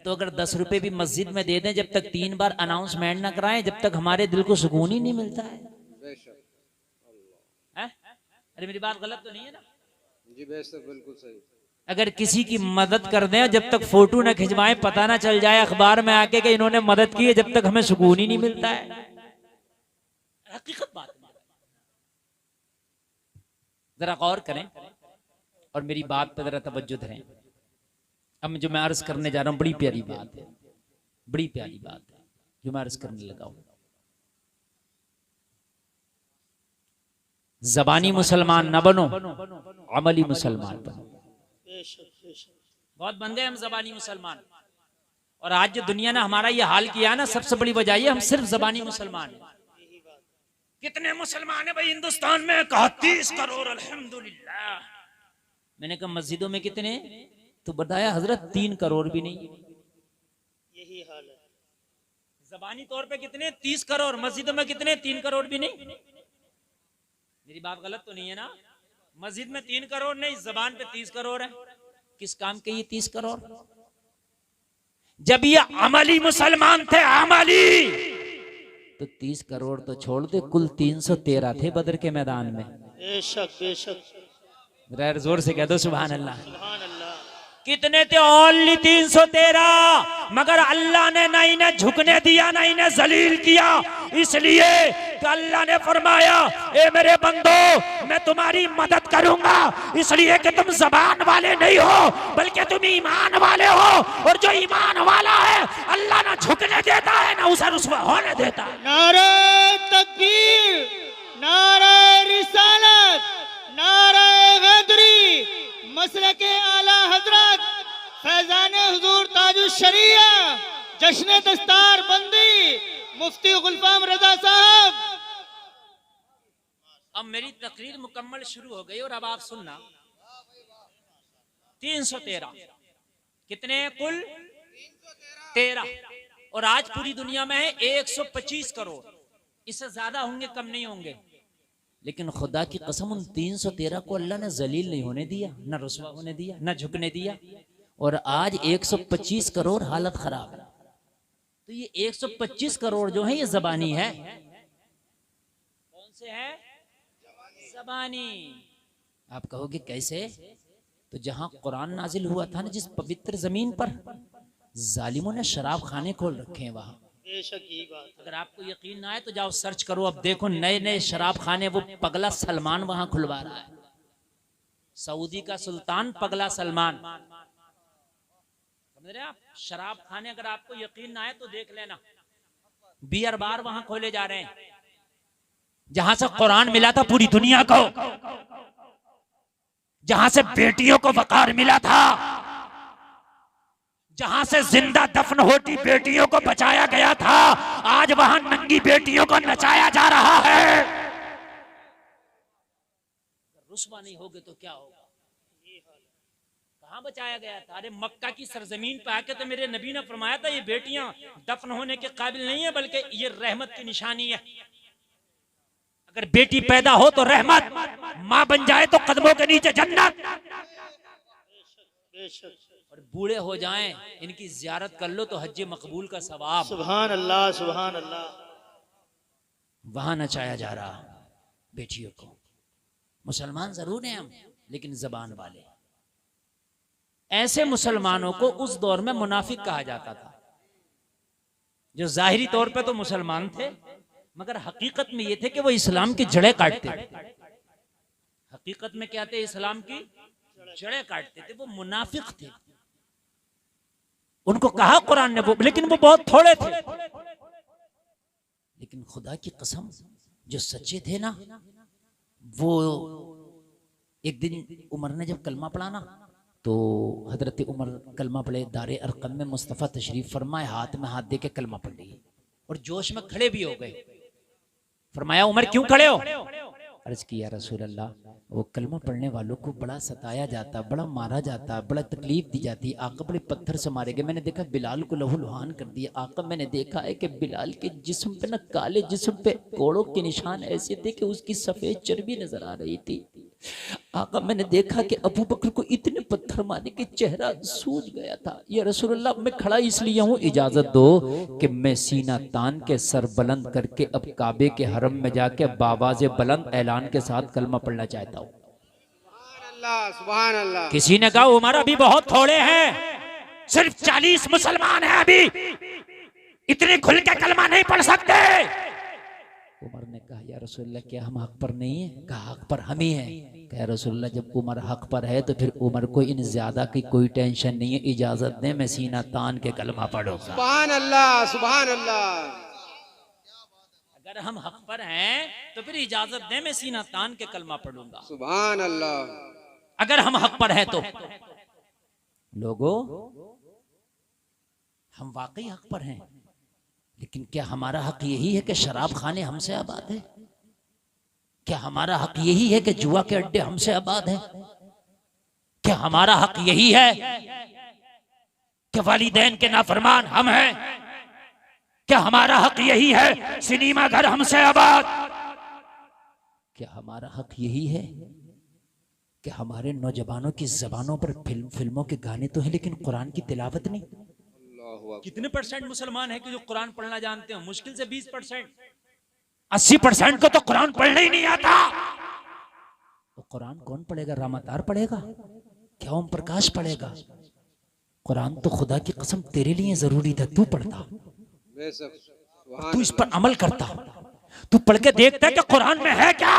तो अगर 10 रुपए भी मस्जिद में दे दें, जब तक 3 बार अनाउंसमेंट ना कराएं, जब तक हमारे दिल को सुकून ही नहीं मिलता है। अरे मेरी बात गलत तो नहीं है ना? जी बेशक, बिल्कुल सही। अगर किसी की मदद कर दें, जब तक फोटो न खिंचवाएं, पता ना चल जाए अखबार में आके कि इन्होंने मदद की है, जब तक हमें सुकून ही नहीं मिलता है। हकीकत बात है। जरा गौर करें और मेरी बात पर जरा तवज्जो धरें। अब जो मैं अर्ज करने जा रहा हूं बड़ी प्यारी बात है, बड़ी प्यारी बात है जो मैं अर्ज करने लगा हूं। ज़बानी मुसलमान न बनो, अमली मुसलमान बनो। बहुत बन गए हम ज़बानी मुसलमान, और आज जो दुनिया ने हमारा ये हाल किया ना, सबसे बड़ी वजह ये हम सिर्फ ज़बानी मुसलमान हैं। कितने मुसलमान है भाई हिंदुस्तान में? 31 करोड़ अल्हम्दुलिल्लाह। मैंने कहा मस्जिदों में कितने? तो बताया हजरत 3 करोड़ भी नहीं। यही हाल है। ज़बानी तौर पे कितने? 30 करोड़। मस्जिदों में कितने? 3 करोड़ भी नहीं। मेरी बात गलत तो नहीं है ना? मस्जिद में 3 करोड़ नहीं, जबान पे 30 करोड़ है। किस काम के ये 30 करोड़? जब ये अमली मुसलमान थे, अमली, तो 30 करोड़ तो छोड़ दे, कुल 313 थे बदर के मैदान में। बेशक बेशक। जोर से कह दो सुभान अल्लाह। सुभान अल्लाह। कितने थे? ओनली 313। मगर अल्लाह ने ना इन्हें झुकने दिया, ना इन्हें जलील किया, इसलिए कि अल्लाह ने फरमाया, ए मेरे बंदो, मैं तुम्हारी मदद करूंगा, इसलिए कि तुम जबान वाले नहीं हो, बल्कि तुम ईमान वाले हो। और जो ईमान वाला है, अल्लाह ना झुकने देता है, ना उसे रुसवा होने देता है। नारे तकबीर, नारे रिसालत, नारे गदरी, मसलके आला हजरत फैजान हुजूर ताजुश शरिया, जश्न दस्तार बंदी मुफ्ती गुलफाम रजा साहब। अब मेरी तकरीर मुकम्मल शुरू हो गई और अब आप सुनना। 313 कितने? कुल 13। और आज पूरी दुनिया में है 125 करोड़। इससे ज्यादा होंगे, कम नहीं होंगे। लेकिन खुदा की कसम, उन 313 को अल्लाह ने जलील नहीं होने दिया, न रुसवा होने दिया, न झुकने दिया। और आज 125 करोड़ हालत खराब है। तो ये 125 करोड़ जो है, ये जबानी है। कौन से है? जबानी। आप कहोगे कैसे? तो जहां कुरान नाजिल हुआ था ना, जिस पवित्र जमीन पर, जालिमों ने शराब खाने खोल रखे हैं वहां। बेशक यही बात। अगर आपको यकीन ना आए तो जाओ सर्च करो, अब देखो नए नए शराब खाने वो पगला सलमान वहां खुलवा रहा है। सऊदी का सुल्तान पगला सलमान, समझ रहे आप? शराब खाने, अगर आपको यकीन ना आए तो देख लेना, बियर बार वहां खोले जा रहे हैं, जहां से कुरान मिला था पूरी दुनिया को, जहां से बेटियों को वकार मिला था, जहां से जिंदा दफन होती बेटियों को बचाया गया था, आज वहां नंगी बेटियों को नचाया जा रहा है। रुस्वा नहीं होगे तो क्या होगा? कहां बचाया गया था? अरे मक्का की सरजमीन पे आके तो मेरे नबी ने फरमाया था, ये बेटियां दफन होने के काबिल नहीं है, बल्कि ये रहमत की निशानी है। अगर बेटी पैदा हो तो रहमत, मां बन जाए तो कदमों के नीचे जन्नत। और बूढ़े हो जाएं, इनकी जियारत कर लो तो हज्ज मकबूल का सवाब। सुभान अल्लाह, सुभान अल्लाह। वहां नचाया जा रहा बेटियों को। मुसलमान जरूर हैं हम, लेकिन जबान वाले। ऐसे मुसलमानों को उस दौर में मुनाफिक कहा जाता था, जो जाहिरी तौर पे तो मुसलमान थे, मगर हकीकत में ये थे कि वो इस्लाम की जड़ें काटते थे। हकीकत में क्या थे? इस्लाम की जड़ें काटते थे। वो मुनाफिक थे। उनको कहा कुरान ने, वो लेकिन वो बहुत थोड़े थे। लेकिन खुदा की कसम, जो सच्चे थे ना, वो एक दिन उमर ने जब कलमा पढ़ा ना, तो हजरत उमर कलमा पढ़े, दारे अरकम में मुस्तफ़ा तशरीफ फरमाए, हाथ में हाथ दे के कलमा पढ़ लिए और जोश में खड़े भी हो गए। फरमाया उमर क्यों खड़े हो? अर्ज किया रसूल अल्लाह, वो कलमा पढ़ने वालों को बड़ा सताया जाता, बड़ा मारा जाता, बड़ा तकलीफ दी जाती। आका बड़े पत्थर से मारे गए। मैंने देखा बिलाल को लहूलुहान कर दिया। आका मैंने देखा है कि बिलाल के जिस्म पे ना, काले जिस्म पे कोड़ों के निशान ऐसे थे कि उसकी सफेद चर्बी नजर आ रही थी। आका मैंने देखा कि अबू बकर को इतने पत्थर मारे कि चेहरा सूज गया था। या रसूलुल्लाह मैं खड़ा इसलिए हूँ, इजाजत दो कि मैं सीना तान के सर बुलंद करके अब काबे के हरम में जाके बाबाज़े बुलंद ऐलान के साथ कलमा पढ़ना चाहता हूँ। सुभान अल्लाह। किसी ने कहा उमर अभी बहुत थोड़े हैं, सिर्फ 40 मुसलमान हैं, अभी इतने खुल के कलमा नहीं पढ़ सकते। उमर ने कहा या रसूलल्लाह क्या हम हक पर नहीं है? कहा हक पर हम ही हैं। कहा रसूलल्लाह जब उमर हक पर है तो फिर उमर को इन ज्यादा की कोई टेंशन नहीं है, इजाजत दें मैं सीना तान के कलमा पढ़ूंगा। सुभान अल्लाह, सुभान अल्लाह। अगर हम हक पर हैं तो फिर इजाजत दें मैं सीना तान के कलमा पढ़ूंगा। सुभान अल्लाह। अगर हम हक पर है तो लोगों हम वाकई हक पर हैं, लेकिन क्या हमारा हक यही है कि शराब खाने हमसे आबाद है? क्या हमारा हक यही है कि जुआ के अड्डे हमसे आबाद है? क्या हमारा हक यही है कि वालिदैन के नाफरमान हम हैं? क्या हमारा हक यही है सिनेमा घर हमसे आबाद? क्या हमारा हक यही है कि हमारे नौजवानों की जबानों पर फिल्मों के गाने तो हैं लेकिन कुरान की तिलावत नहीं? कितने परसेंट मुसलमान हैं कि जो कुरान पढ़ना जानते हैं? मुश्किल से 20%। 80% को तो कुरान पढ़ना ही नहीं आता। तो कुरान कौन पढ़ेगा? रामातार पढ़ेगा? क्या ओम प्रकाश पढ़ेगा? कुरान तो खुदा की कसम तेरे लिए जरूरी था, तू पढ़ता, तू इस पर अमल करता, तू पढ़ के देखता कि कुरान में है क्या।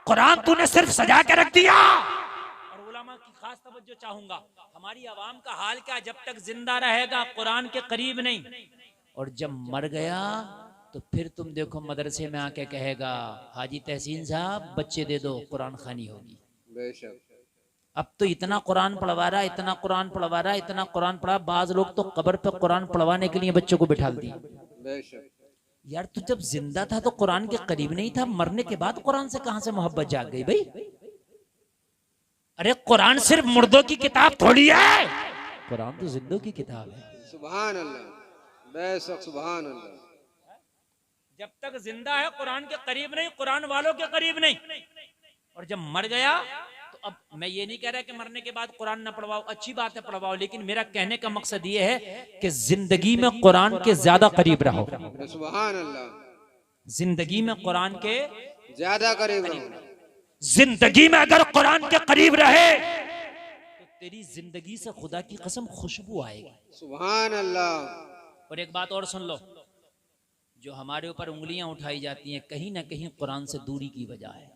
कुरान तूने सिर्फ सजा के रख दिया। और उलमा की खास तवज्जो चाहूंगा, हमारी आवाम का हाल क्या? जब तक जिंदा रहेगा कुरान के करीब नहीं, और जब मर गया तो फिर तुम देखो मदरसे में आके कहेगा हाजी तहसीन साहब बच्चे दे दो, कुरान खानी होगी। बेशक। अब तो इतना कुरान पढ़वा रहा, इतना कुरान पढ़वा रहा, इतना कुरान पढ़ा, बाज लोग तो कब्र पे कुरान पढ़वाने के लिए बच्चों को बिठा दिए। बेशक। यार तू जब जिंदा था तो कुरान के करीब नहीं था, मरने के बाद कुरान से कहां से मोहब्बत जाग गई भाई? अरे कुरान सिर्फ मुर्दों की किताब थोड़ी है, कुरान तो जिंदों की किताब है। सुभान अल्लाह, बेशक, सुभान अल्लाह। जब तक जिंदा है कुरान के करीब नहीं, कुरान वालों के करीब नहीं, और जब मर गया तो अब मैं ये नहीं कह रहा कि मरने के बाद कुरान ना पढ़वाओ, अच्छी बात है पढ़वाओ, लेकिन मेरा कहने का मकसद ये है कि जिंदगी में कुरान के ज्यादा करीब रहो। सुभान अल्लाह। जिंदगी में कुरान के ज्यादा करीब रहो। जिंदगी में अगर कुरान के करीब रहे तो तेरी जिंदगी से खुदा की कसम खुशबू आएगी। सुभान अल्लाह। और एक बात और सुन लो, जो हमारे ऊपर उंगलियां उठाई जाती हैं कहीं ना कहीं कुरान से दूरी की वजह है।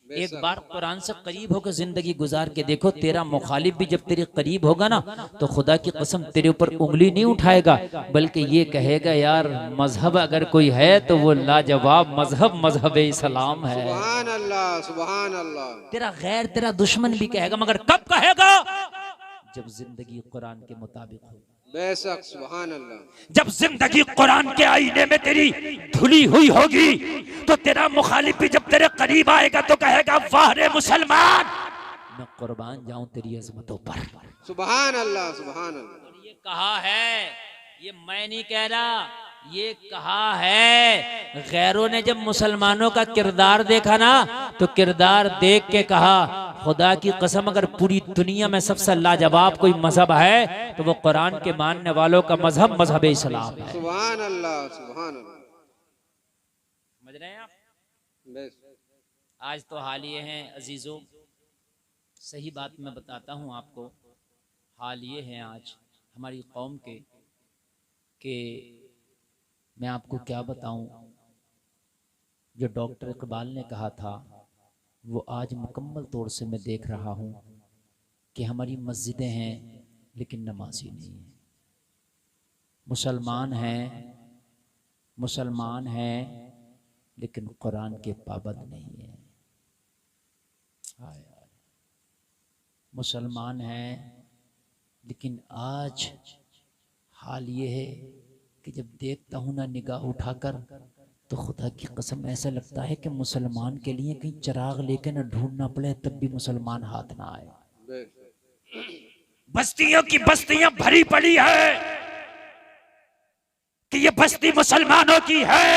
एक बार कुरान से करीब होकर जिंदगी गुजार के देखो, तेरा मुखालिफ भी जब तेरे करीब होगा ना तो खुदा की कसम तेरे ऊपर उंगली नहीं उठाएगा, बल्कि ये कहेगा यार मजहब अगर कोई है तो वो लाजवाब मजहब मजहब इस्लाम है। सुभान अल्लाह, सुभान अल्लाह। तेरा गैर तेरा दुश्मन भी कहेगा, मगर कब कहेगा? जब जिंदगी कुरान के मुताबिक हो। बेशक, सुभान अल्लाह। जब जिंदगी कुरान के आईने में तेरी धुली हुई होगी तो तेरा मुखालिफ भी जब तेरे करीब आएगा तो कहेगा वाह रे मुसलमान, मैं कुर्बान जाऊं तेरी अजमतों पर। सुभान अल्लाह, सुभान अल्लाह। ये कहा है, ये मैं नहीं कह रहा, ये कहा है। गैरों ने जब मुसलमानों का किरदार देखा ना तो किरदार देख के कहा खुदा की कसम अगर पूरी दुनिया में सबसे लाजवाब कोई मजहब है तो वो कुरान के मानने वालों का मजहब मजहब इस्लाम है। सुभान अल्लाह, सुभान अल्लाह। समझ रहे हैं आप? बेशक। आज तो हाल ये हैं अजीजों, सही बात मैं बताता हूँ आपको, हाल ये है आज हमारी कौम के कि मैं आपको क्या बताऊं, जो डॉक्टर इकबाल ने कहा था वो आज मुकम्मल तौर से मैं देख रहा हूं कि हमारी मस्जिदें हैं लेकिन नमाजी नहीं है। मुसलमान हैं लेकिन कुरान के पाबंद नहीं है। मुसलमान हैं लेकिन आज हाल ये है कि जब देखता हूं ना निगाह उठाकर तो खुदा की कसम ऐसा लगता है कि मुसलमान के लिए कहीं चिराग लेके ना ढूंढना पड़े तब भी मुसलमान हाथ ना आए। बस्तियों की बस्तियां भरी पड़ी है कि ये बस्ती मुसलमानों की है,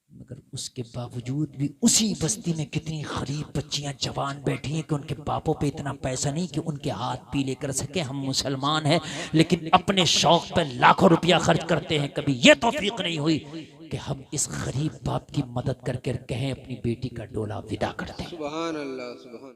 मगर उसके बावजूद भी उसी बस्ती में कितनी गरीब बच्चियां जवान बैठी हैं कि उनके बापों पे इतना पैसा नहीं कि उनके हाथ पीले कर सके। हम मुसलमान हैं लेकिन अपने शौक पर लाखों रुपया खर्च करते हैं, कभी ये तौफीक नहीं हुई कि हम इस गरीब बाप की मदद करके कहें अपनी बेटी का डोला विदा करते हैं। सुभान अल्लाह सुभान